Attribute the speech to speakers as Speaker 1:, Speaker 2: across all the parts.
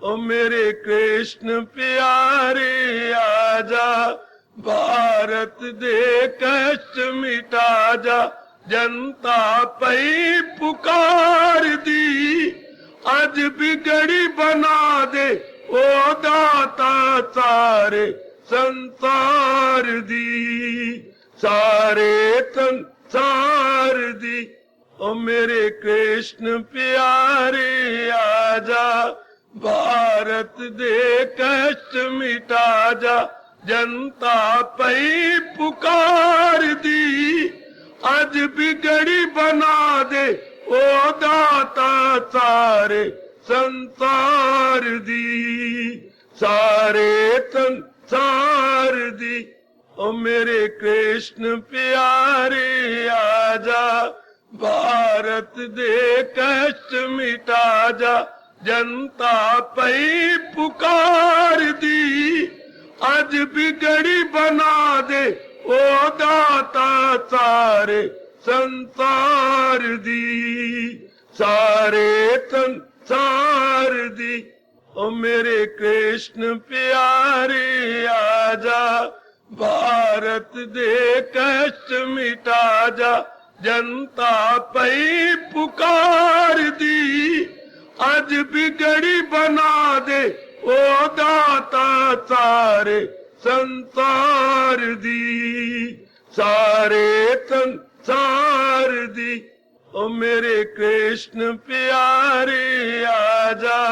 Speaker 1: ओ मेरे कृष्ण प्यारे आजा, भारत दे कष्ट मिटा जा। जनता पई पुकार दी, अज बिगड़ी बना दे ओ दाता सारे संसार दी, सारे संसार दी। ओ मेरे कृष्ण प्यारे आजा, भारत दे कष्ट मिटा जा। जनता पई पुकार दी, अज बिगड़ी बना दे ओ दाता सारे संसार दी, सारे संसार दी। ओ मेरे कृष्ण प्यारे आजा, भारत दे कष्ट मिटा जा। जनता पई पुकार दी, अज बिगड़ी बना दे ओ दाता सारे संसार दी, सारे संसार दी। ओ मेरे कृष्ण प्यारे आजा, भारत दे कष्ट मिटा जा। जनता पई पुकार दी, अज बिगड़ी बना दे ओ दाता सारे संसार दी, सारे संसार दी। ओ मेरे कृष्ण प्यारे आजा,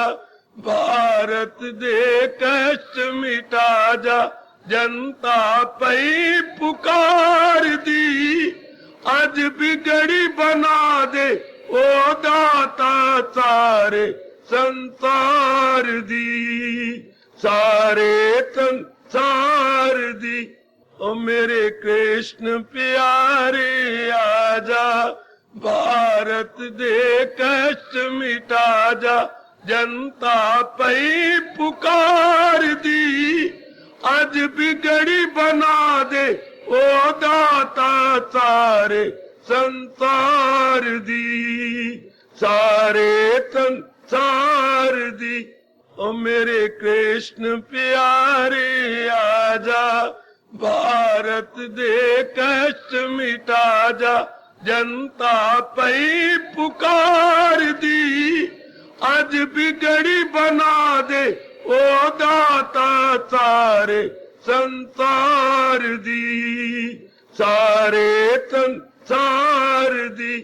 Speaker 1: भारत दे कष्ट मिटा जा। जनता पई पुकार दी, अज बिगड़ी बना दे ओ दाता सारे संसार दी, सारे संसार दी। ओ मेरे कृष्ण प्यारे आजा, भारत दे कष्ट मिटा जा। जनता पई पुकार दी, अज बिगड़ी बना दे ओ दाता सारे संसार दी, सारे संसार दी। ओ मेरे कृष्ण प्यारे आजा, भारत दे कष्ट मिटा जा। जनता पई पुकार दी, अज बिगड़ी बना दे ओ दाता सारे संसार दी, सारे संसार दी।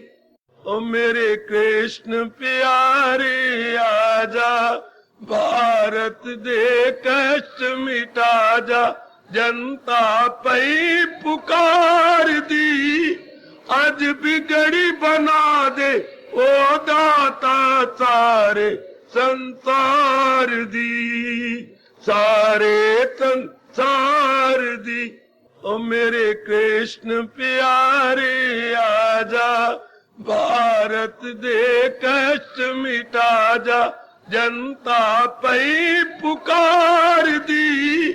Speaker 1: ओ मेरे कृष्ण प्यारे आजा, भारत दे कष्ट मिटा जा। जनता पई पुकार दी, अज बिगड़ी बना दे ओ दाता सारे संसार दी, सारे संसार दी। ओ मेरे कृष्ण प्यारे आजा, भारत दे कष्ट मिटा जा। जनता पई पुकार दी,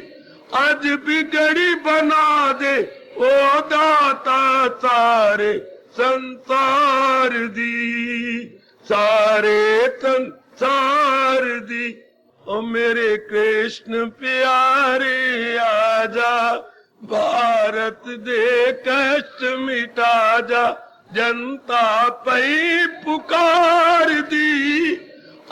Speaker 1: अज बिगड़ी बना दे ओ दाता सारे संसार दी, सारे संसार दी। ओ मेरे कृष्ण प्यारे आजा, भारत दे कष्ट मिटा जा। जनता पई पुकार दी,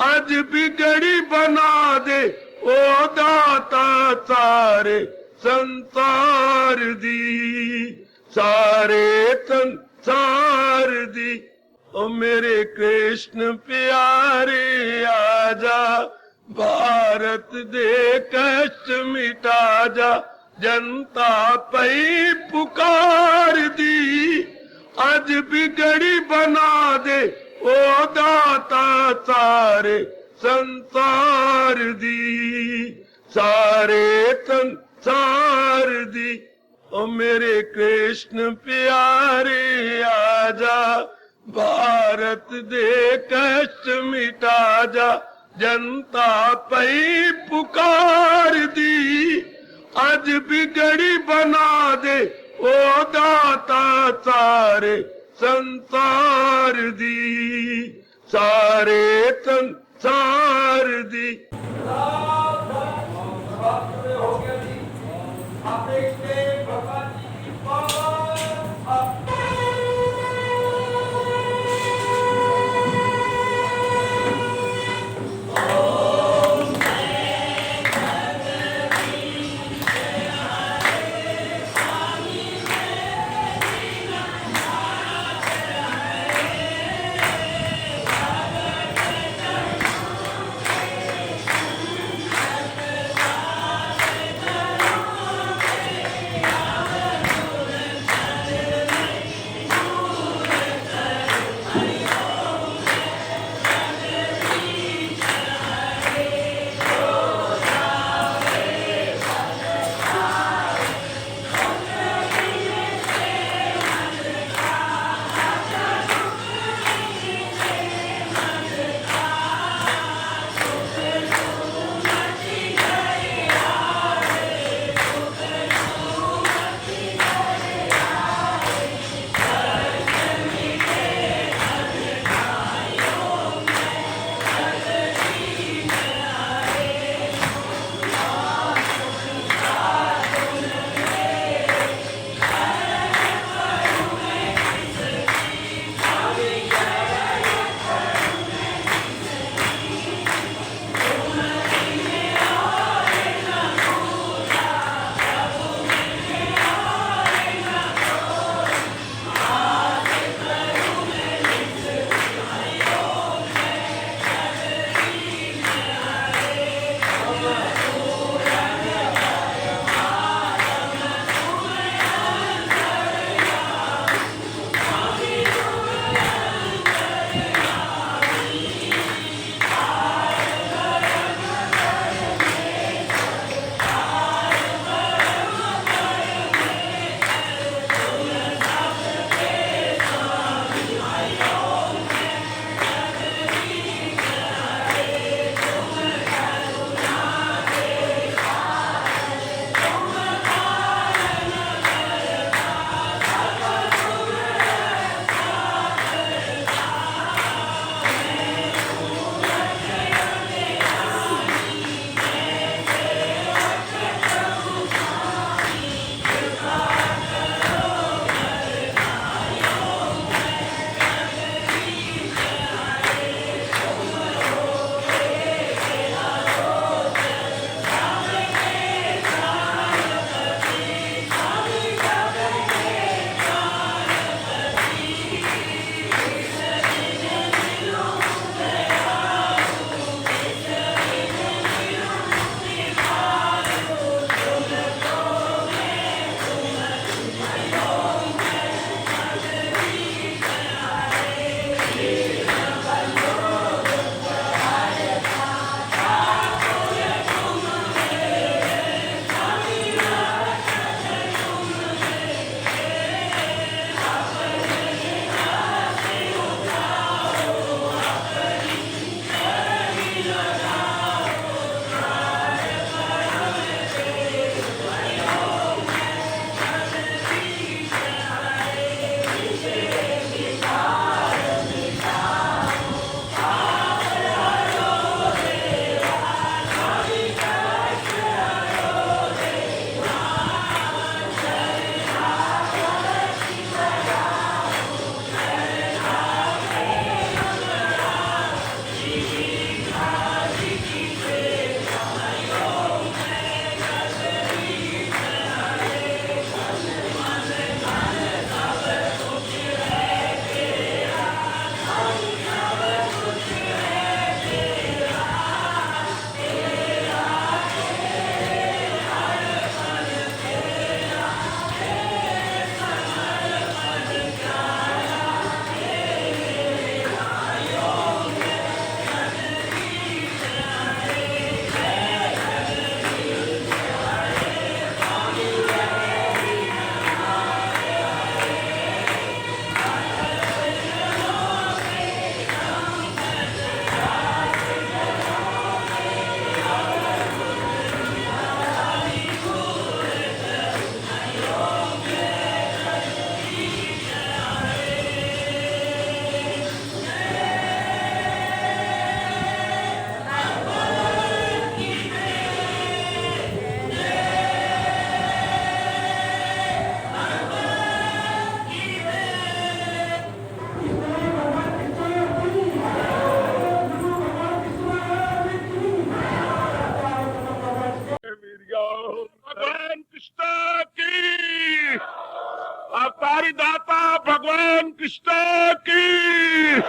Speaker 1: अज बिगड़ी बना दे ओ दाता सारे संसार दी, सारे संसार दी। ओ मेरे कृष्ण प्यारे आजा, भारत दे कष्ट मिटा जा। जनता पई पुकार दी, अज बिगड़ी बना दे ओ दाता सारे संसार दी, सारे संसार दी। ओ मेरे कृष्ण प्यारे आजा, भारत दे कष्ट मिटा जा। जनता पई पुकार दी, अज बिगड़ी बना दे ओ दाता सारे संसार दी, सारे सारदी। प्रतिष्ठा की।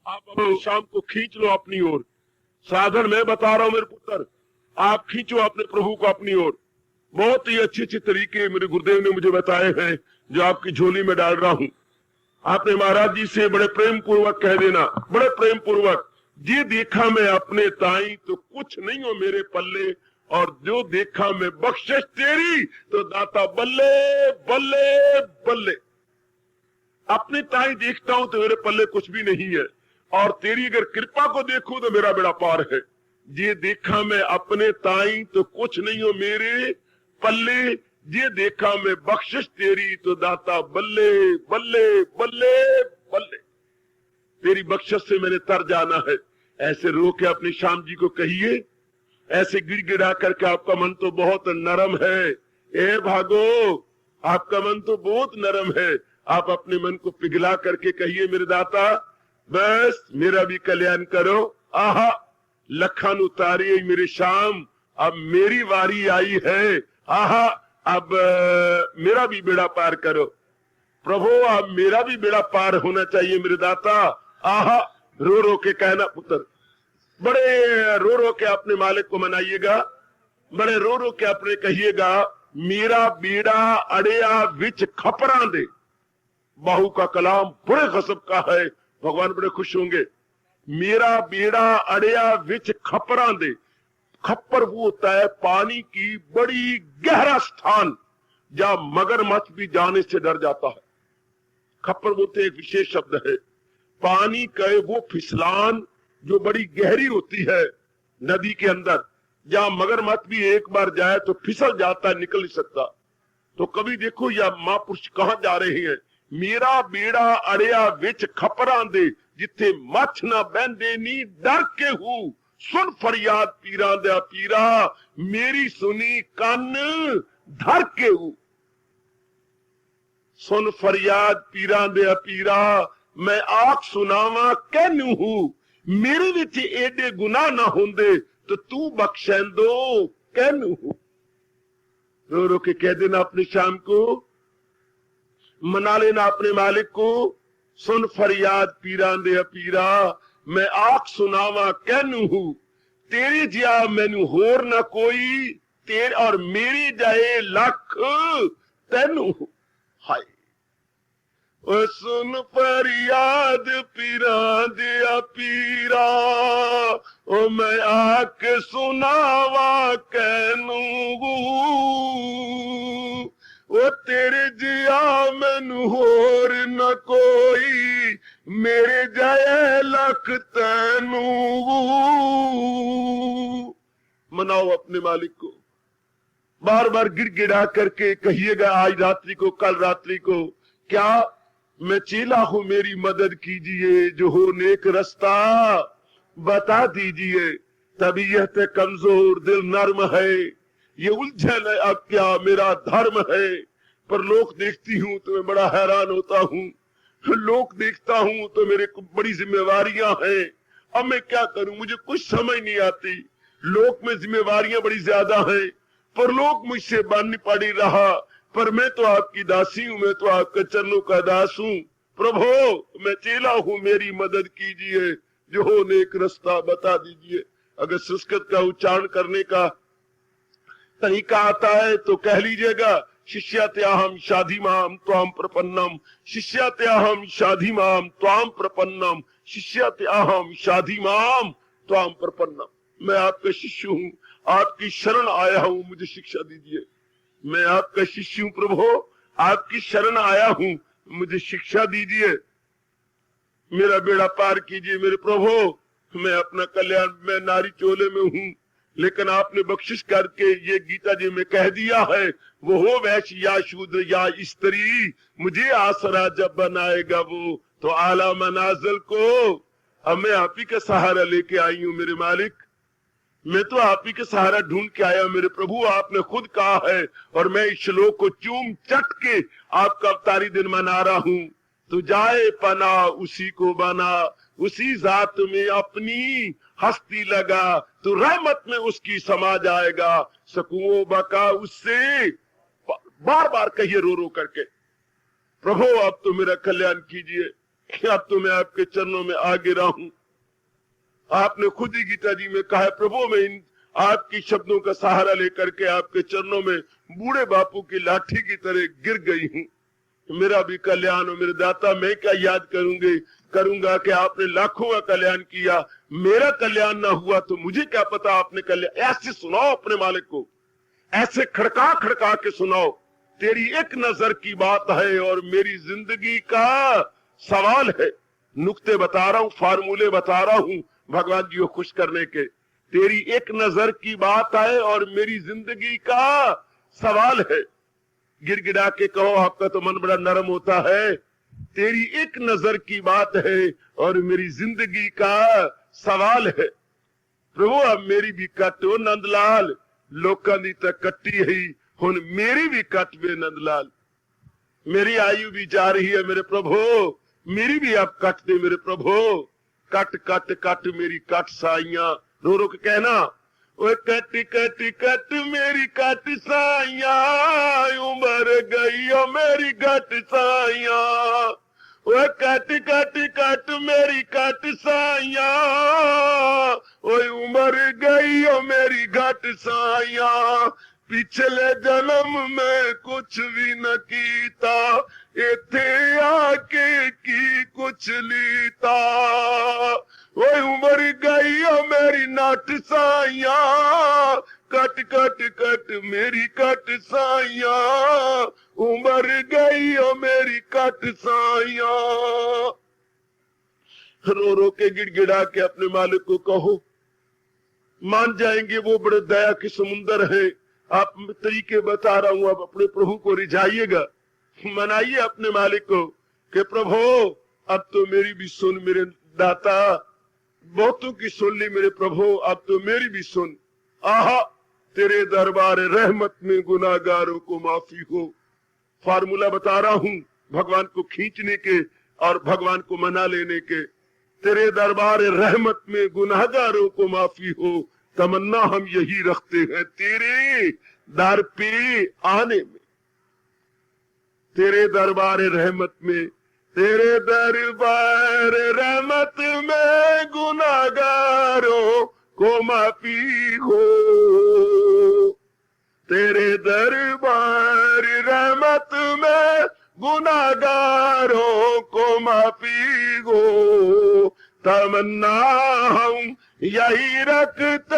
Speaker 1: आप अपनी शाम को खींच लो अपनी ओर। साधन मैं बता रहा हूं मेरे पुत्र, आप खींचो अपने प्रभु को अपनी ओर। बहुत ही अच्छे अच्छे तरीके मेरे गुरुदेव ने मुझे बताए हैं जो आपकी झोली में डाल रहा हूं। आपने महाराज जी से बड़े प्रेम पूर्वक कह देना, बड़े प्रेम पूर्वक, ये देखा मैं अपने ताई तो कुछ नहीं हो मेरे पल्ले, और जो देखा मैं बख्शिश तेरी तो दाता बल्ले बल्ले बल्ले। अपने ताई देखता हूं तो मेरे पल्ले कुछ भी नहीं है, और तेरी अगर कृपा को देखूं तो मेरा बेड़ा पार है। ये देखा मैं अपने ताई तो कुछ नहीं हो मेरे पल्ले, ये देखा मैं बख्शिश तेरी तो दाता बल्ले बल्ले बल्ले बल्ले। तेरी बख्शिश से मैंने तर जाना है। ऐसे रो के अपने श्याम जी को कहिए, ऐसे गिड़गिड़ा करके। आपका मन तो बहुत नरम है, ए भागो, आपका मन तो बहुत नरम है। आप अपने मन को पिघला करके कहिए, मेरे दाता बस मेरा भी कल्याण करो। आहा, लखन उतारिए मेरे श्याम, अब मेरी वारी आई है। आहा, अब मेरा भी बेड़ा पार करो प्रभु, अब मेरा भी बेड़ा पार होना चाहिए मेरे दाता। आहा, रो रो के कहना पुत्र, बड़े रो रो के अपने मालिक को मनाइएगा, बड़े रो रो के अपने कहिएगा, मेरा बेड़ा अड़िया विच खपरा दे। बाहू का कलाम बड़े गजब का है, भगवान बड़े खुश होंगे। मेरा बेड़ा अड़िया विच खपरा दे। खप्पर वो होता है पानी की बड़ी गहरा स्थान जहां मगरमच्छ भी जाने से डर जाता है। खप्पर बोलते एक विशेष शब्द है। पानी का वो फिसलान जो बड़ी गहरी होती है नदी के अंदर, जहां मगरमच्छ भी एक बार जाए तो फिसल जाता है, निकल नहीं सकता। तो कभी देखो या महापुरुष कहां जा रहे हैं, मेरा बेड़ा अड़िया विच खपरा दे, जिथे मच्छ ना बहंदे नी डर के हूं, सुन फरियाद पीरा दया पीरा, मेरी सुनी कान धर के हूं। सुन फरियाद पीरा दया पीरा, मैं आख सुनावा कहनू हूं, मेरे विच एडे गुनाह ना होंदे तो तू बख्शेंदो कहनू हूं। रो रो के कह देना अपने श्याम को, मना लेना अपने मालिक को। सुन फरियाद पीरा दे पीरा, मैं आख सुनावा कहनू हूं, तेरी जिया मैनू होर ना कोई, तेरे और मेरी जाए लख तेनू। हाय ओ सुन फरियाद पीरा दिया पीरा, ओ मैं आख सुनावा कहनू, ओ तेरे जिया मैनू होर न कोई, मेरे जाए लख तेनू। मनाओ अपने मालिक को, बार बार गिड़गिड़ा करके कहिएगा आज रात्रि को, कल रात्रि को, क्या मैं चेला हूं मेरी मदद कीजिए, जो हो नेक रास्ता बता दीजिए। तबीयत कमजोर दिल नर्म है, ये उलझन है अब क्या मेरा धर्म है। पर लोग देखती हूँ तो मैं बड़ा हैरान होता हूँ, लोग देखता हूँ तो मेरे को बड़ी जिम्मेवारियां हैं। अब मैं क्या करूं, मुझे कुछ समझ नहीं आती। लोक में जिम्मेवारियां बड़ी ज्यादा हैं, पर लोग मुझसे बानी पड़ी रहा, पर मैं तो आपकी दासी हूँ, मैं तो आपके चरणों का दास हूँ। प्रभु मैं चेला हूँ, मेरी मदद कीजिए, जो हो नेक रास्ता बता दीजिए। अगर संस्कृत का उच्चारण करने का तरीका आता है तो कह लीजिएगा, शिष्यात्याहम शाधिमाम त्वाम प्रपन्नम, शिष्यात्याहम शाधिमाम त्वाम प्रपन्नम, शिष्यात्याहम शाधिमाम त्वाम प्रपन्नम। मैं आपका शिष्य हूँ, आपकी शरण आया हूँ, मुझे शिक्षा दीजिए। मैं आपका शिष्य हूँ प्रभु, आपकी शरण आया हूँ, मुझे शिक्षा दीजिए, मेरा बेड़ा पार कीजिए मेरे प्रभु। मैं अपना कल्याण, मैं नारी चोले में हूँ, लेकिन आपने बख्शिश करके ये गीता जी में कह दिया है, वो हो वैश्य या शूद्र या स्त्री, मुझे आसरा जब बनाएगा वो तो आला मनाजिल को। अब मैं आप ही का सहारा लेके आई हूँ मेरे मालिक, मैं तो आप ही के सहारा ढूंढ के आया मेरे प्रभु। आपने खुद कहा है, और मैं इस श्लोक को चूम चट के आपका अवतारी दिन मना रहा हूँ, तू जाए पना उसी को बना, उसी जात में अपनी हस्ती लगा, तो रहमत में उसकी समा जाएगा, सकूओ बका उससे बार बार कहिए रो रो करके, प्रभु आप तो मेरा कल्याण कीजिए, अब तो मैं आपके चरणों में आ गिरा हूं। आपने खुद ही गीता जी में कहा है, प्रभु मैं इन आपकी शब्दों का सहारा लेकर के आपके चरणों में बूढ़े बापू की लाठी की तरह गिर गई हूं। मेरा भी कल्याण हो मेरे दाता, मैं क्या याद करूंगा कि आपने लाखों का कल्याण किया, मेरा कल्याण ना हुआ तो मुझे क्या पता आपने कल्याण। ऐसे सुनाओ अपने मालिक को, ऐसे खड़का खड़का के सुनाओ, तेरी एक नजर की बात है और मेरी जिंदगी का सवाल है। नुक्ते बता रहा हूं, फार्मूले बता रहा हूं भगवान जी को खुश करने के। तेरी एक नजर की बात है और मेरी जिंदगी का सवाल है। गिड़गिड़ा के कहो, आपका तो मन बड़ा नरम होता है। तेरी एक नजर की बात है और मेरी जिंदगी का सवाल है। प्रभु अब मेरी भी कट हो नंदलाल, लोकां दी तां कट्टी है, हुण मेरी भी कट वे नंदलाल। मेरी आयु भी जा रही है मेरे प्रभु, मेरी भी आप कट दे मेरे प्रभु। कट कट कट मेरी कट साइया, रो रो के कहना, ओ कट कट कट मेरी कट साइया, उम्र गई ओ मेरी कट साइया। ओ कट कट कट मेरी कट साइया, ओ उम्र गई ओ मेरी कट साइया। पिछले जन्म में कुछ भी न कीता, इथे आके की कुछ लीता। वो उम्र गई ओ मेरी नट साइया, कट कट कट मेरी कट साइया, उम्र गई ओ मेरी कट साइया। रो रो के गिड़गिड़ा के अपने मालिक को कहो, मान जाएंगे वो बड़े दया के समुंदर है। आप तरीके बता रहा हूं, आप अपने प्रभु को रिझाइएगा, मनाइए अपने मालिक को कि प्रभु अब तो मेरी भी सुन मेरे दाता, बहुतों की सुन ली मेरे प्रभु, अब तो मेरी भी सुन। आहा तेरे दरबार रहमत में गुनाहगारों को माफी हो। फार्मूला बता रहा हूं भगवान को खींचने के और भगवान को मना लेने के। तेरे दरबार रहमत में गुनाहगारों को माफी हो, तमन्ना हम यही रखते हैं तेरे दर पे आने में। तेरे दरबार रहमत में, तेरे दरबार रहमत में गुनाहगारों को माफी हो। तेरे दरबार रहमत में गुनाहगारों को माफी हो, तमन्ना हम यही रखते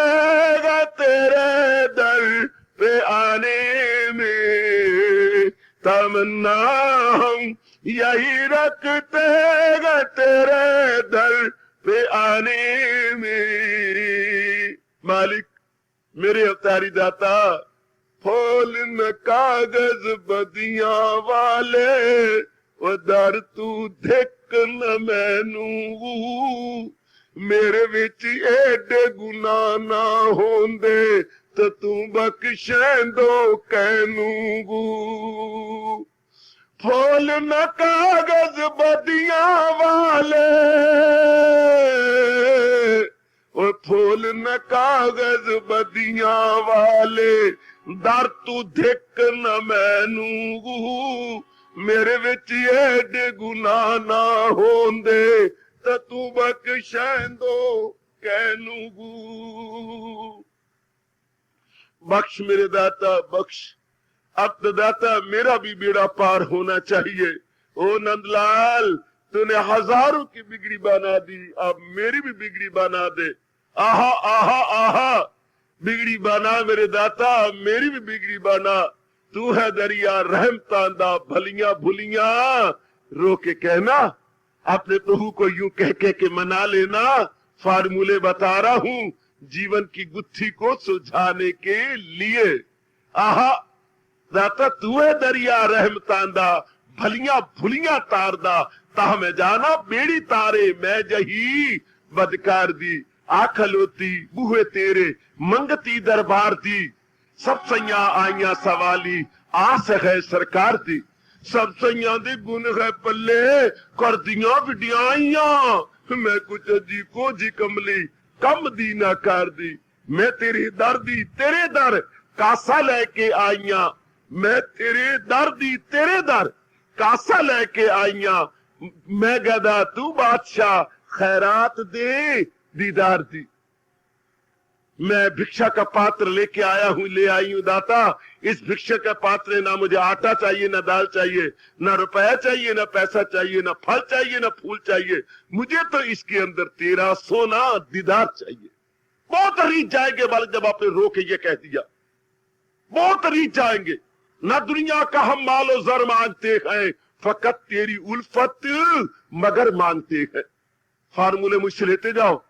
Speaker 1: हैं तेरे दर पे आने में। तमन्ना हम यही रखते हैं तेरे दर पे आने में। मालिक मेरे अवतारी दाता, फूल न कागज बदियां वाले, वो दर तू देख न मैनू। मेरे विच एडे गुनाह ना होंदे तो तू बख्शेंदो कैनू। फूल न कागज बदियां वाले, ओ फूल न कागज बदियां वाले, दर तू देख न मैनू। मेरे विच एडे गुनाह ना होंदे तो तू बख्शेंदो कैनू। बख्श मेरे दाता बख्श, अब तो दाता मेरा भी बेड़ा पार होना चाहिए। ओ नंदलाल तूने हजारों की बिगड़ी बना दी, अब मेरी भी बिगड़ी बना दे। आहा आहा आहा बिगड़ी बना मेरे दाता, मेरी भी बिगड़ी बना। तू है दरिया रहमतां दा भलियां भुलियां। रो के कहना, अपने प्रभु को यूं कह के मना लेना। फार्मूले बता रहा हूं जीवन की गुत्थी को सुलझाने के लिए। आहा दाता तू है दरिया रहमतां दा भलियां भुलियां तार दा, ताह में जाना बेड़ी तारे मैं जही बदकार दी। आखलोती बूहे तेरे मंगती दरबार दी, सब सैया आईया सवाली आस है सरकार दी। सब सैया दे गुण है पल्ले कर दिया विडियाइया। मैं कुछ अजी को जी कमली कम दी ना कर दी। मैं तेरे दर दी तेरे दर कासा लेके आईया, मैं तेरे दर दी तेरे दर कासा लेके आईया, मैं गदा तू बादशाह, खैरात दे दीदार दी। मैं भिक्षा का पात्र लेके आया हूं, ले आई हूं दाता। इस भिक्षा का पात्र में ना मुझे आटा चाहिए, ना दाल चाहिए, ना रुपया चाहिए, ना पैसा चाहिए, ना फल चाहिए, ना फूल चाहिए। मुझे तो इसके अंदर तेरा सोना दीदार चाहिए। बहुत रीझ जाएंगे बालक जब आपने रो के ये कह दिया, बहुत रीझ जाएंगे। ना दुनिया का हम मालो जर मांगते हैं, फकत तेरी उल्फत मगर मांगते हैं। फार्मूले मुझसे लेते जाओ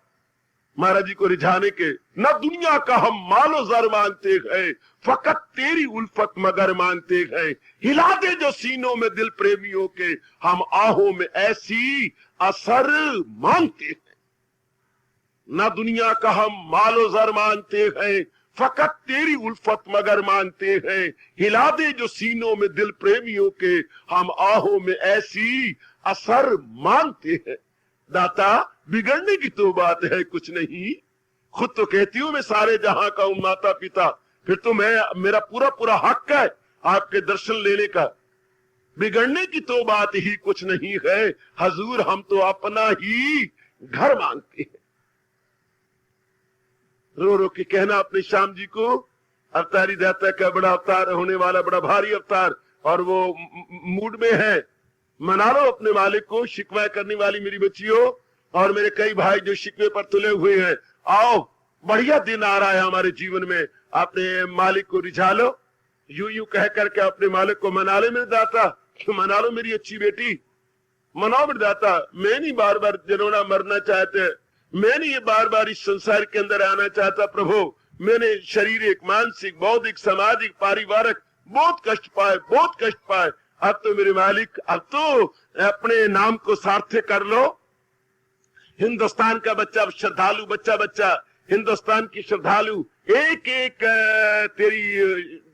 Speaker 1: महाराज जी को रिझाने के। ना दुनिया का हम मालो जर मांगते हैं, फकत तेरी उल्फत मगर मांगते हैं। हिला दे जो सीनों में दिल प्रेमियों के, हम आहों में ऐसी असर मांगते हैं। ना दुनिया का हम मालो जर मांगते हैं, फकत तेरी उल्फत मगर मांगते हैं। हिला दे जो सीनों में दिल प्रेमियों के, हम आहों में ऐसी असर मांगते हैं। दाता बिगड़ने की तो बात है कुछ नहीं, खुद तो कहती हूं मैं सारे जहां का हूं माता पिता, फिर तो मैं मेरा पूरा पूरा हक है आपके दर्शन लेने का। बिगड़ने की तो बात ही कुछ नहीं है हजूर, हम तो अपना ही घर मांगते हैं। रो रो के कहना अपने श्याम जी को, अवतारी दाता का बड़ा अवतार होने वाला, बड़ा भारी अवतार, और वो मूड में है। मना लो अपने मालिक को। शिकवा करने वाली मेरी बच्चियों और मेरे कई भाई जो शिकवे पर तुले हुए हैं, आओ बढ़िया दिन आ रहा है हमारे जीवन में, अपने मालिक को रिझा लो। यूं यूं कह करके अपने मालिक को मना ले मेरे दाता, मना लो मेरी अच्छी बेटी, मनाओ मेरे दाता। मैं नहीं बार बार जनोना मरना चाहते, मैं नहीं ये बार बार इस संसार के अंदर आना चाहता प्रभु। मैंने शारीरिक, मानसिक, बौद्धिक, सामाजिक, पारिवारिक बहुत कष्ट पाए, बहुत कष्ट पाए। अब तो मेरे मालिक, अब तो अपने नाम को सार्थक कर लो। हिंदुस्तान का बच्चा श्रद्धालु, बच्चा हिंदुस्तान की श्रद्धालु, एक एक तेरी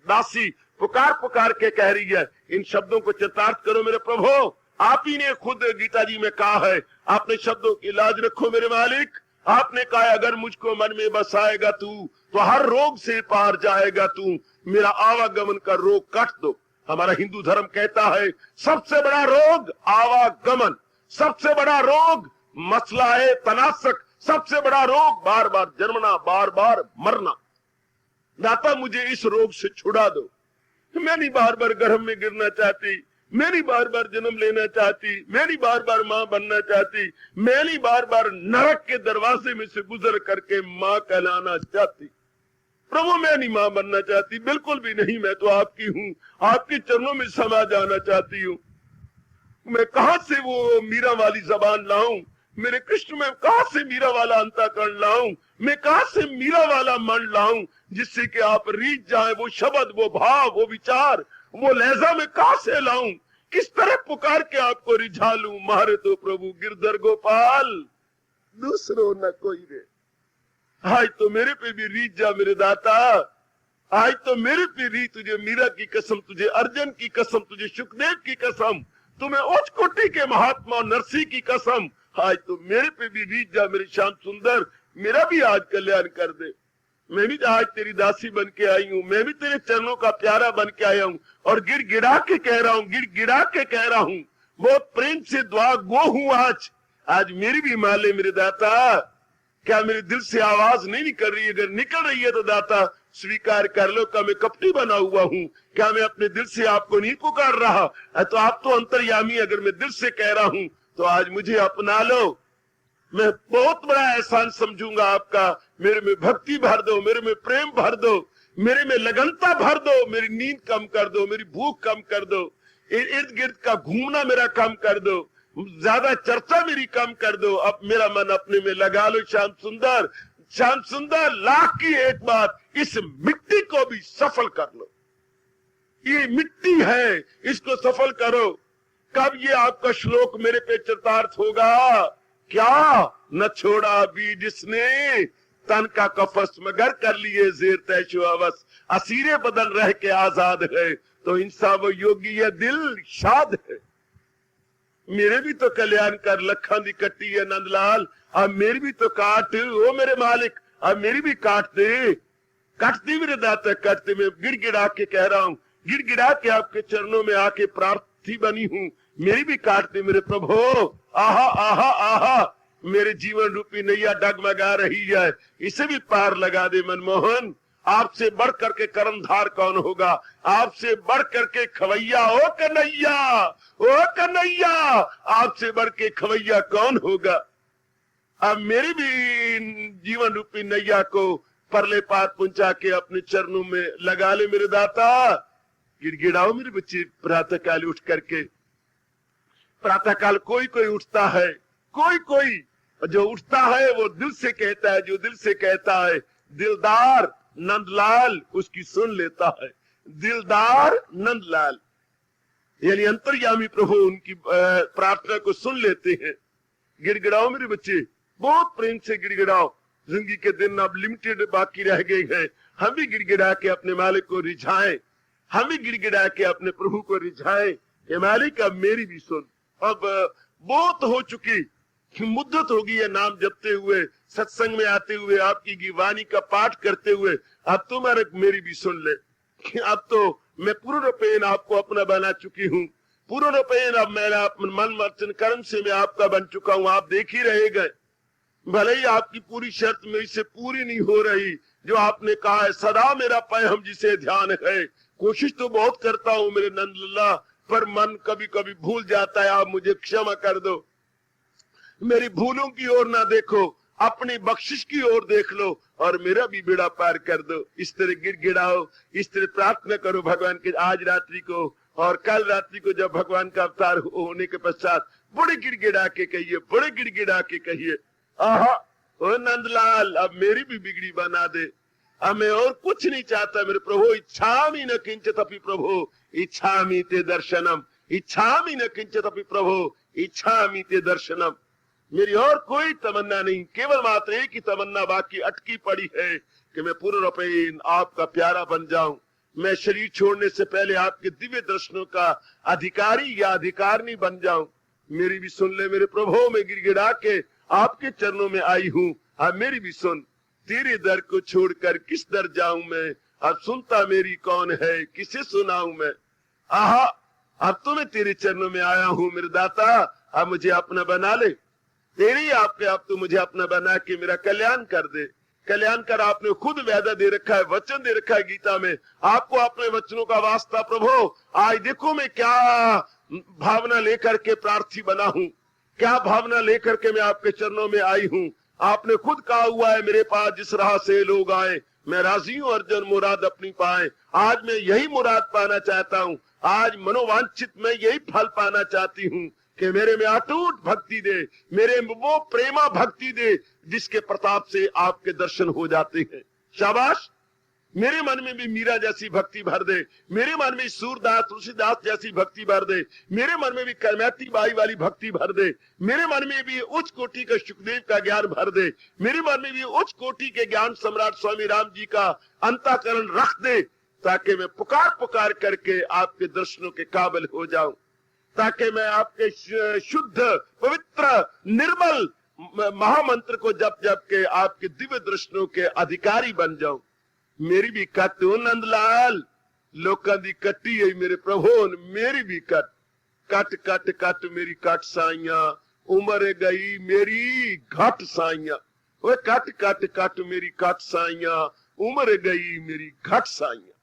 Speaker 1: दासी पुकार पुकार के कह रही है। इन शब्दों को चरितार्थ करो मेरे प्रभु। आप ही ने खुद गीता जी में कहा है, आपने शब्दों की लाज रखो मेरे मालिक। आपने कहा अगर मुझको मन में बसाएगा तू, तो हर रोग से पार जाएगा तू। मेरा आवागमन का रोग काट दो। हमारा हिंदू धर्म कहता है सबसे बड़ा रोग आवागमन, सबसे बड़ा रोग मसला है तनासक, सबसे बड़ा रोग बार बार जन्मना, बार बार मरना। दाता मुझे इस रोग से छुड़ा दो। मैं नहीं बार बार गर्भ में गिरना चाहती, मैं नहीं बार बार जन्म लेना चाहती, मैं नहीं बार बार मां बनना चाहती, मैं नहीं बार बार नरक के दरवाजे में से गुजर करके मां कहलाना चाहती। प्रभु मैं नहीं मां बनना चाहती, बिल्कुल भी नहीं। मैं तो आपकी हूँ, आपके चरणों में समा जाना चाहती हूँ। मैं कहां से वो मीरा वाली जबान लाऊं, मेरे कृष्ण में कहां से मीरा वाला अंतःकरण लाऊं, मैं कहां से मीरा वाला मन लाऊं जिससे कि आप रीझ जाए। वो शब्द, वो भाव, वो विचार, वो लहजा में कहां से लाऊं, किस तरह पुकार के आपको रिझा लूं। मारे तो प्रभु गिरधर गोपाल, दूसरो न कोई रे। आज तो मेरे पे भी रीझ जा मेरे दाता, आज तो मेरे पे रीझ। तुझे मीरा की कसम, तुझे अर्जुन की कसम, तुझे सुखदेव की कसम, तुम्हें उच्च कोटि के महात्मा नरसिंह की कसम, आज तो मेरे पे भी रीझ जा मेरे श्याम सुंदर। मेरा भी आज कल्याण कर दे। मैं भी आज तेरी दासी बन के आई हूँ, मैं भी तेरे चरणों का प्यारा बन के आया हूँ, और गिड़गिड़ा के कह रहा हूँ, गिड़गिड़ा के कह रहा हूँ, बहुत प्रेम से दुआ गो हूँ आज मेरी भी माले मेरे दाता। क्या मेरे दिल से आवाज नहीं निकल रही है? अगर निकल रही है तो दाता स्वीकार कर लो। क्या मैं कपटी बना हुआ हूँ? क्या मैं अपने दिल से आपको नहीं पुकार रहा? तो आप तो अंतर्यामी, अगर मैं दिल से कह रहा हूँ तो आज मुझे अपना लो। मैं बहुत बड़ा एहसान समझूंगा आपका। मेरे में भक्ति भर दो, मेरे में प्रेम भर दो, मेरे में लगनता भर दो, मेरी नींद कम कर दो, मेरी भूख कम कर दो, इर्द गिर्द का घूमना मेरा कम कर दो, ज्यादा चर्चा मेरी कम कर दो। अब मेरा मन अपने में लगा लो। श्याम सुंदर, श्याम सुंदर, लाख की एक बात, इस मिट्टी को भी सफल कर लो। ये मिट्टी है, इसको सफल करो। कब ये आपका श्लोक मेरे पे चरितार्थ होगा? क्या न छोड़ा बीज जिसने, तन का कफस मगर कर लिए जेर तैशो अवस, असीरे बदल रह के आजाद है, तो इंसान वो योगी है, दिल शाद है। मेरे भी तो कल्याण कर, लखा दी कट्टी है नंदलाल, अब मेरी भी तो काट ओ मेरे मालिक, अब मेरी भी काट दे, काटती मेरे दाता काटते। मैं गिड़गिड़ा के कह रहा हूँ, गिड़गिड़ा के आपके चरणों में आके प्रार्थी बनी हूँ, मेरी भी काट दे मेरे प्रभु। आहा आहा आहा, मेरे जीवन रूपी नैया डगमगा रही है, इसे भी पार लगा दे मनमोहन। आपसे बढ़ करके कर्मधार कौन होगा, आपसे बढ़ करके खवैया, ओ कन्हैया, ओ कन्हैया, आपसे बढ़ के खवैया कौन होगा। अब मेरी भी जीवन रूपी नैया को परले पार पहुंचा के अपने चरणों में लगा ले मेरे दाता। गिड़गिड़ाओ मेरे बच्चे प्रातः काल उठ करके। प्रातः काल कोई कोई उठता है, कोई कोई जो उठता है वो दिल से कहता है, जो दिल से कहता है दिलदार नंदलाल उसकी सुन लेता है। दिलदार नंदलाल यानी अंतर्यामी प्रभु उनकी प्रार्थना को सुन लेते हैं। गिड़गिड़ाओ मेरे बच्चे, बहुत प्रेम से गिड़गिड़ाओ। जिंदगी के दिन अब लिमिटेड बाकी रह गए हैं, हम भी गिड़गिड़ा के अपने मालिक को रिझाएं, हम भी गिड़गिड़ा के अपने प्रभु को रिझाएं कि मालिक अब मेरी भी सुन। अब बहुत हो चुकी मुद्दत होगी है नाम जपते हुए, सत्संग में आते हुए, आपकी वाणी का पाठ करते हुए, अब तुम्हारे मेरी भी सुन ले। अब तो मैं पूर्ण रूपेण आपको अपना बना चुकी हूँ, पूर्ण रूपेण अब मेरा मन वचन कर्म से मैं आपका बन चुका हूँ। आप देख ही रहे गए, भले ही आपकी पूरी शर्त मेरी से पूरी नहीं हो रही, जो आपने कहा है सदा मेरा पैम जिसे ध्यान है। कोशिश तो बहुत करता हूँ मेरे नंदलाला, पर मन कभी कभी भूल जाता है, आप मुझे क्षमा कर दो। मेरी भूलों की ओर ना देखो, अपनी बख्शिश की ओर देख लो और मेरा भी बेड़ा पार कर दो। इस तरह गिड़गिड़ाओ, इस तरह प्रार्थना करो भगवान के आज रात्रि को और कल रात्रि को, जब भगवान का अवतार होने के पश्चात बड़े गिड़गिड़ा के कहिए, बड़े गिड़गिड़ा के कहिए, आहा ओ नंदलाल अब मेरी भी बिगड़ी बना दे। अब मैं और कुछ नहीं चाहता मेरे प्रभु। इच्छामि न किंचित अपि प्रभु इच्छामि ते दर्शनम, इच्छामि न किंचित अपि प्रभु इच्छामि ते दर्शनम। मेरी और कोई तमन्ना नहीं, केवल मात्र एक ही तमन्ना बाकी अटकी पड़ी है कि मैं पूर्ण रूपेण आपका प्यारा बन जाऊं। मैं शरीर छोड़ने से पहले आपके दिव्य दर्शनों का अधिकारी या अधिकारनी बन जाऊं। मेरी भी सुन ले मेरे प्रभु, मैं गिड़गिड़ा के आपके चरणों में आई हूँ, अब मेरी भी सुन। तेरे दर को छोड़कर किस दर जाऊं मैं, अब सुनता मेरी कौन है, किसे सुनाऊं मैं। आहा अब तो मैं तेरे चरणों में आया हूँ मेरे दाता, अब मुझे अपना बना ले। तेरी आपके आप तो मुझे अपना बना के मेरा कल्याण कर दे। कल्याण कर आपने खुद वादा दे रखा है, वचन दे रखा है गीता में, आपको अपने वचनों का वास्ता प्रभु। आज देखो मैं क्या भावना लेकर के प्रार्थी बना हूँ, क्या भावना लेकर के मैं आपके चरणों में आई हूँ। आपने खुद कहा हुआ है मेरे पास जिस राह से लोग आए मैं राजी हूँ अर्जुन मुराद अपनी पाए। आज मैं यही मुराद पाना चाहता हूँ, आज मनोवांछित मैं यही फल पाना चाहती हूँ कि मेरे में अटूट भक्ति दे, मेरे वो प्रेमा भक्ति दे जिसके प्रताप से आपके दर्शन हो जाते हैं। शाबाश, मेरे मन में भी मीरा जैसी भक्ति भर दे, मेरे मन में सूरदास तुलसीदास जैसी भक्ति भर दे, मेरे मन में भी करमैती बाई वाली भक्ति भर दे, मेरे मन में भी उच्च कोटि का सुखदेव का ज्ञान भर दे, मेरे मन में भी उच्च कोटि के ज्ञान सम्राट स्वामी राम जी का अंतःकरण रख दे, ताकि मैं पुकार पुकार करके आपके दर्शनों के काबिल हो जाऊं, ताकि मैं आपके शुद्ध पवित्र निर्मल महामंत्र को जप जप के आपके दिव्य दर्शनों के अधिकारी बन जाऊं। मेरी भी कट नंदलाल, लोकां दी कट्टी है मेरे प्रभु, मेरी भी कट कट कट कट मेरी कट साइया, उम्र गई मेरी घट साइया, वो कट कट कट मेरी कट साइया, उम्र गई मेरी घट साइया।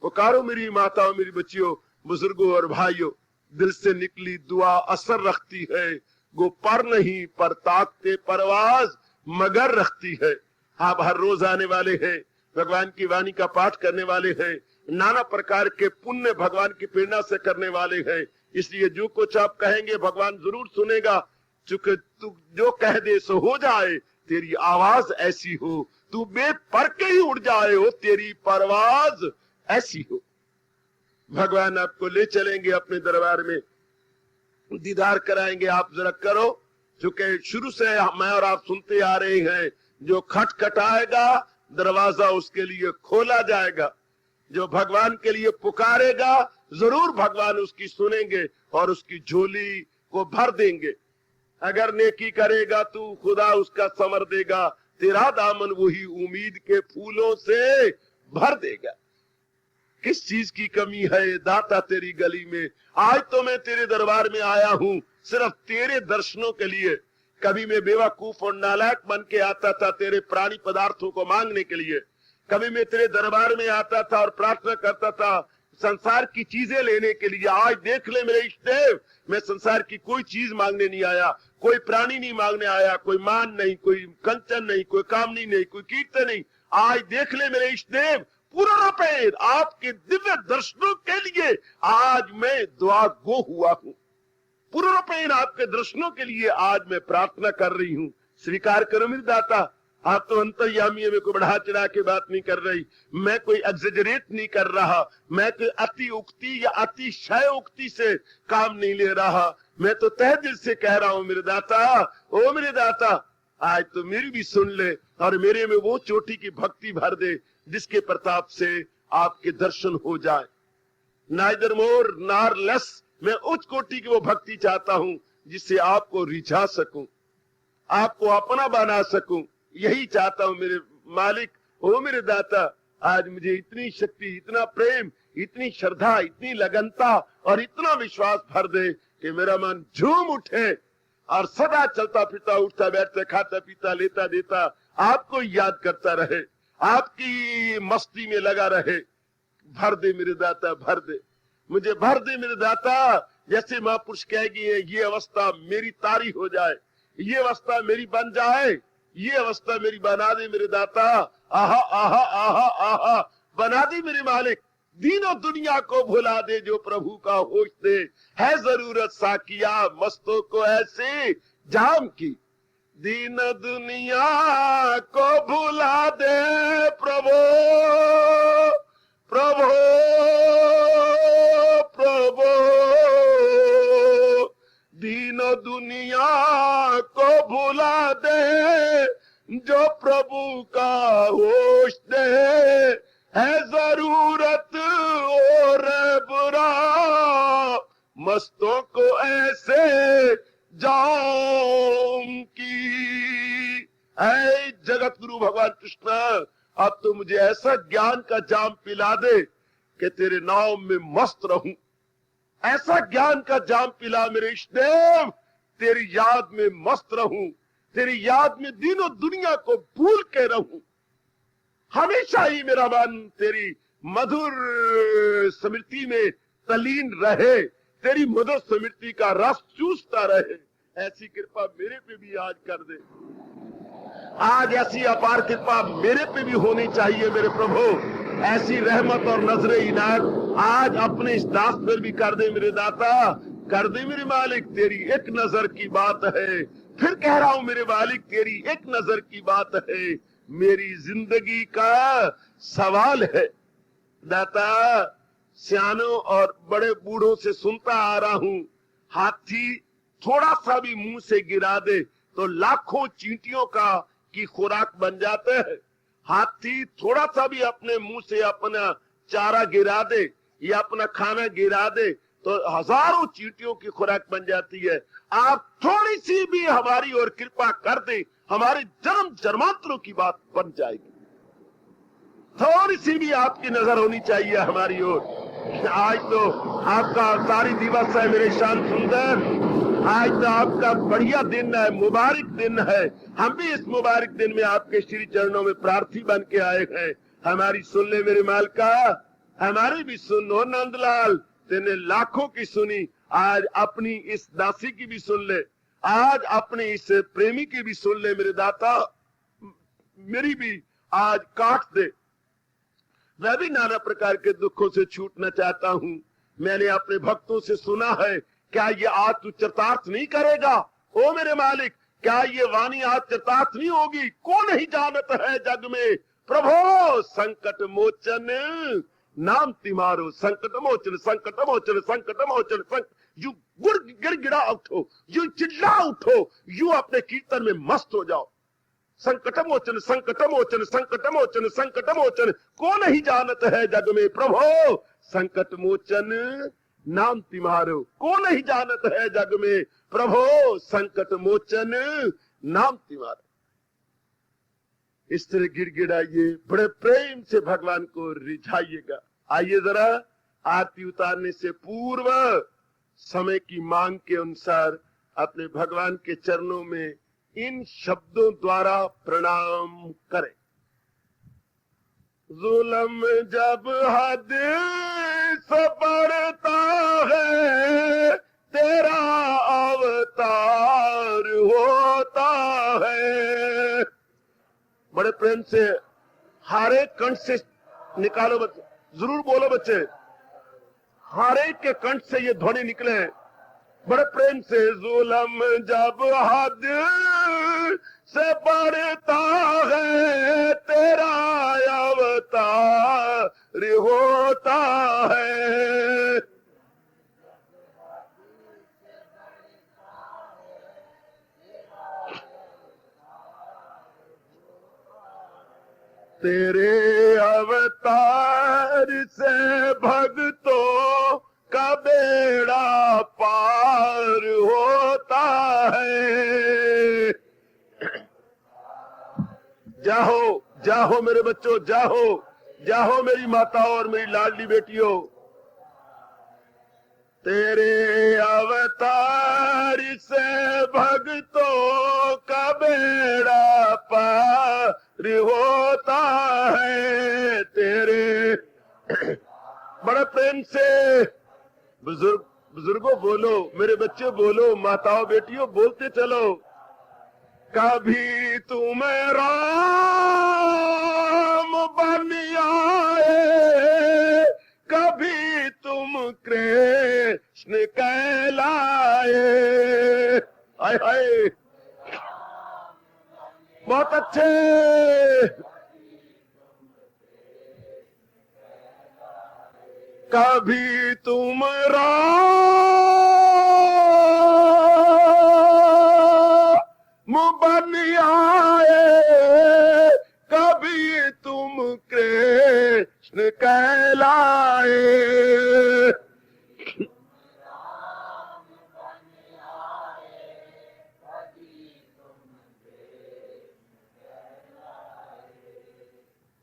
Speaker 1: पुकारो मेरी माताओं, मेरी बच्चियों, बुजुर्गों और भाइयों, दिल से निकली दुआ असर रखती है, गो पर नहीं पर ताकते परवाज मगर रखती है। आप हर रोज आने वाले हैं, भगवान की वाणी का पाठ करने वाले हैं, नाना प्रकार के पुण्य भगवान की प्रेरणा से करने वाले हैं, इसलिए जो कुछ आप कहेंगे भगवान जरूर सुनेगा। चूंकि तू जो कह दे सो हो जाए, तेरी आवाज ऐसी हो, तू बेपर के ही उड़ जाए हो, तेरी परवाज ऐसी हो। भगवान आपको ले चलेंगे अपने दरबार में, दीदार कराएंगे। आप जरा करो, चूंकि शुरू से मैं और आप सुनते आ रहे हैं, जो खटखटाएगा दरवाजा उसके लिए खोला जाएगा, जो भगवान के लिए पुकारेगा जरूर भगवान उसकी सुनेंगे और उसकी झोली को भर देंगे। अगर नेकी करेगा तू खुदा उसका समर देगा, तेरा दामन वही उम्मीद के फूलों से भर देगा। किस चीज की कमी है दाता तेरी गली में। आज तो मैं तेरे दरबार में आया हूँ सिर्फ तेरे दर्शनों के लिए। कभी मैं बेवकूफ और नालायक बन के आता था तेरे प्राणी पदार्थों को मांगने के लिए। कभी मैं तेरे दरबार में आता था और प्रार्थना करता था संसार की चीजें लेने के लिए। आज देख ले मेरे इष्टदेव, मैं संसार की कोई चीज मांगने नहीं आया, कोई प्राणी नहीं मांगने आया, कोई मान नहीं, कोई कंचन नहीं, कोई कामनी नहीं, कोई कीर्तन नहीं। आज देख ले मेरे इष्टदेव, पूर्ण रूपेण आपके दिव्य दर्शनों के लिए आज मैं दुआ गो हुआ हूँ। पूर्ण रूपेण आपके दर्शनों के लिए आज मैं प्रार्थना कर रही हूँ। स्वीकार करो मेरे दाता। आप तो अंतर्यामी है, मैं कोई बढ़ा चढ़ा के बात नहीं कर रही, मैं कोई एक्सेजरेट नहीं कर रहा, मैं कोई अति उक्ति या अतिशय उक्ति से काम नहीं ले रहा। मैं तो तहे दिल से कह रहा हूँ मेरे दाता, ओ मेरे दाता, आज तो मेरी भी सुन ले और मेरे में वो चोटी की भक्ति भर दे जिसके प्रताप से आपके दर्शन हो जाए। नाइदर मोर नार लेस, मैं उच्च कोटि की वो भक्ति चाहता हूँ जिससे आपको रिझा सकूं, आपको अपना बना सकूं। यही चाहता हूं मेरे मालिक, ओ मेरे दाता। आज मुझे इतनी शक्ति, इतना प्रेम, इतनी श्रद्धा, इतनी लगनता और इतना विश्वास भर दे कि मेरा मन झूम उठे और सदा चलता फिरता, उठता बैठता, खाता पीता, लेता देता आपको याद करता रहे, आपकी मस्ती में लगा रहे। भर दे मेरे दाता, भर दे मुझे, भर दे मेरे दाता। जैसे महापुरुष कहेगी ये अवस्था मेरी तारी हो जाए, ये अवस्था मेरी बन जाए, ये अवस्था मेरी बना दे मेरे दाता। आहा आहा आहा आहा, बना दे मेरे मालिक। दीनों दुनिया को भुला दे जो प्रभु का होश दे, है जरूरत साकिया मस्तों को ऐसे जाम की। दीन दुनिया को भुला दे प्रभु, प्रभु प्रभु, दीनों दुनिया को भुला दे जो प्रभु का होश दे, है जरूरत और बुरा मस्तों को ऐसे जाम की। ऐ जगत गुरु भगवान कृष्ण, अब तो मुझे ऐसा ज्ञान का जाम पिला दे कि तेरे नाम में मस्त रहूं। ऐसा ज्ञान का जाम पिला मेरे इष्टदेव, तेरी याद में मस्त रहूं, तेरी याद में दिनों दुनिया को भूल के रहूं। हमेशा ही मेरा मन तेरी मधुर स्मृति में तलीन रहे, तेरी मधुर स्मृति का रस चूसता रहे। ऐसी कृपा मेरे पे भी आज कर दे। आज ऐसी अपार कृपा मेरे पे भी होनी चाहिए मेरे प्रभु। ऐसी रहमत और नजरे इनायत आज अपने इस दास पर भी कर दे मेरे दाता, कर दे मेरे मालिक। तेरी एक नजर की बात है, फिर कह रहा हूं मेरे मालिक, तेरी एक नजर की बात है, मेरी जिंदगी का सवाल है। दाता, सियानों और बड़े बूढ़ों से सुनता आ रहा हूं, हाथी थोड़ा सा भी मुंह से गिरा दे तो लाखों चींटियों का की खुराक बन जाते हैं। हाथी थोड़ा सा भी अपने मुंह से अपना चारा गिरा दे या अपना खाना गिरा दे तो हजारों चींटियों की खुराक बन जाती है। आप थोड़ी सी भी हमारी ओर कृपा कर दे, हमारे जन्म जन्मांतरों की बात बन जाएगी। थोड़ी सी भी आपकी नजर होनी चाहिए हमारी ओर। आज तो आपका अवतारी दिवस है मेरे शांत सुंदर, आज तो आपका बढ़िया दिन है, मुबारक दिन है। हम भी इस मुबारक दिन में आपके श्री चरणों में प्रार्थी बन के आए हैं। हमारी सुन ले मेरे मालका, हमारी भी सुनो नंदलाल। तेने लाखों की सुनी, आज अपनी इस दासी की भी सुन ले, आज अपने इस प्रेमी की भी सुन ले मेरे दाता। मेरी भी आज काट दे। मैं भी नाना प्रकार के दुखों से छूटना चाहता हूँ। मैंने अपने भक्तों से सुना है, क्या ये आज तू चरितार्थ नहीं करेगा? ओ मेरे मालिक, क्या ये वाणी आज चरितार्थ नहीं होगी? कौन नहीं जानत है जग में प्रभो संकट मोचन नाम तिमारो। संकट मोचन, संकट मोचन, संकट मोचन, संकट। यू गुड़ गिड़गिड़ा उठो, यू चिल्ला उठो, यू अपने कीर्तन में मस्त हो जाओ। संकट मोचन, संकट मोचन, संकट मोचन, संकट मोचन, कौन नहीं जानत है जग में प्रभो संकट मोचन नाम तिमारो। कौन नहीं जानत है जग में प्रभो संकट मोचन नाम तिमारो। इस तरह गिड़गिड़ाइए, बड़े प्रेम से भगवान को रिझाइएगा। आइए जरा आरती उतारने से पूर्व समय की मांग के अनुसार अपने भगवान के चरणों में इन शब्दों द्वारा प्रणाम करें। जुल्म जब हद से बढ़ता है तेरा अवतार होता है। बड़े प्रेम से हर एक कंठ से निकालो बच्चे, जरूर बोलो बच्चे, हर एक के कंठ से ये ध्वनि निकले बड़े प्रेम से। जुल्म जब हद से बढ़ता है तेरा अवतार होता है। तेरे अवतार से भक्तों का बेड़ा पार होता है। जाहो जाहो मेरे बच्चों, जाहो जाहो मेरी माताओं और मेरी लाडली बेटियों। तेरे अवतार से भक्तों का बेड़ा पार होता है। तेरे बड़े प्रेम से बुजुर्गों बोलो, मेरे बच्चे बोलो, माताओं बेटियों बोलते चलो। कभी तुम राम बन आए, कभी तुम कृष्ण कहलाए। हाय हाय, बहुत अच्छे। कभी तुम राम बन आए, कभी तुम कृष्ण कहलाए।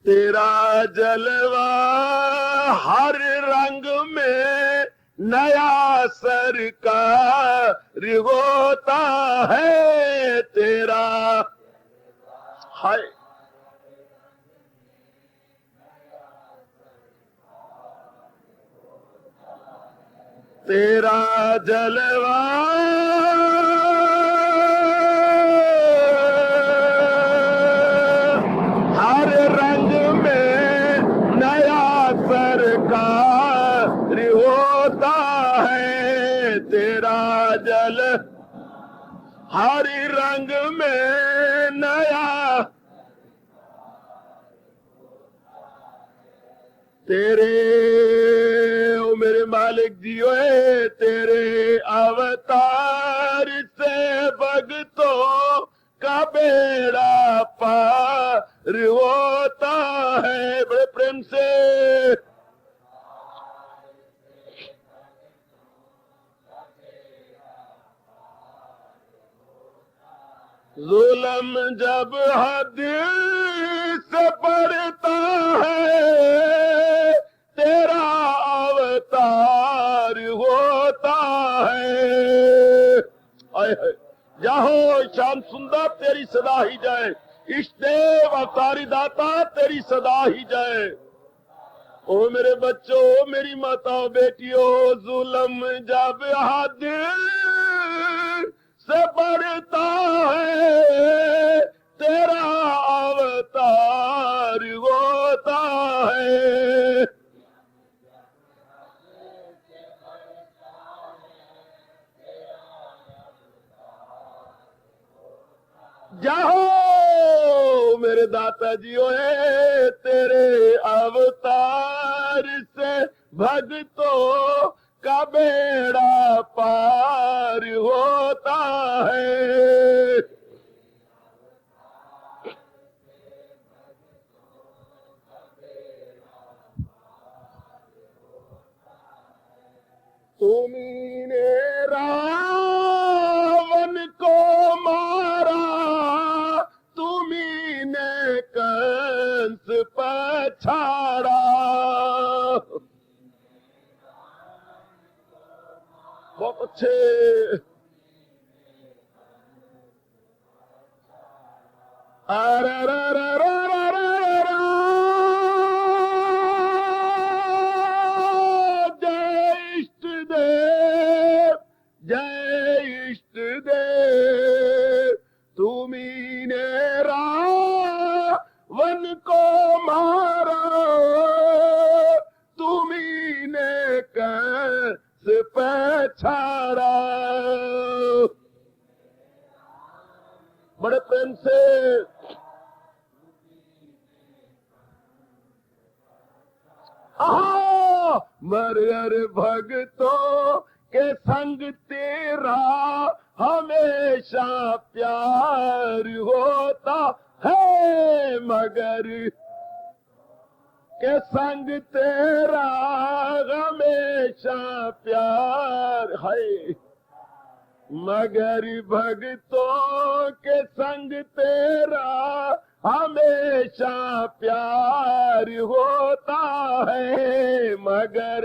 Speaker 1: तेरा जलवा हर रंग में नया सरकार होता है। तेरा हाय, तेरा जलवा हर रंग में नया सरकार होता है। तेरा जल हर रंग में नया, तेरे ओ मेरे मालिक जियो, तेरे अवतार से भक्तों का बेड़ा पार होता है। बड़े प्रेम से जुल्म जब हद से बढ़ता है तेरा अवतार होता है। आए है, जाहो श्याम सुंदर तेरी सदा ही जाए, इष्ट देव अवतारी दाता तेरी सदा ही जाए। ओ मेरे बच्चों, मेरी माताओं बेटियों, जुल्म जब हद से बढ़ता है तेरा अवतार होता है। जाओ मेरे दाता जियो है, तेरे अवतार से भक्तों का बेड़ा पार होता है। तुमने रावण को मारा, तुम्ही ने कंस पछाड़ा। छे जय इष्ट देव, जय इष्ट देव, तुम्ही ने रावण को मारा, तुम्ही ने कैसे पछाड़ा। बड़े प्रेम से मर भक्तों के संग तेरा हमेशा प्यार होता है, मगर के संग तेरा हमेशा प्यार है, मगर भक्तों के संग तेरा हमेशा प्यार होता है, मगर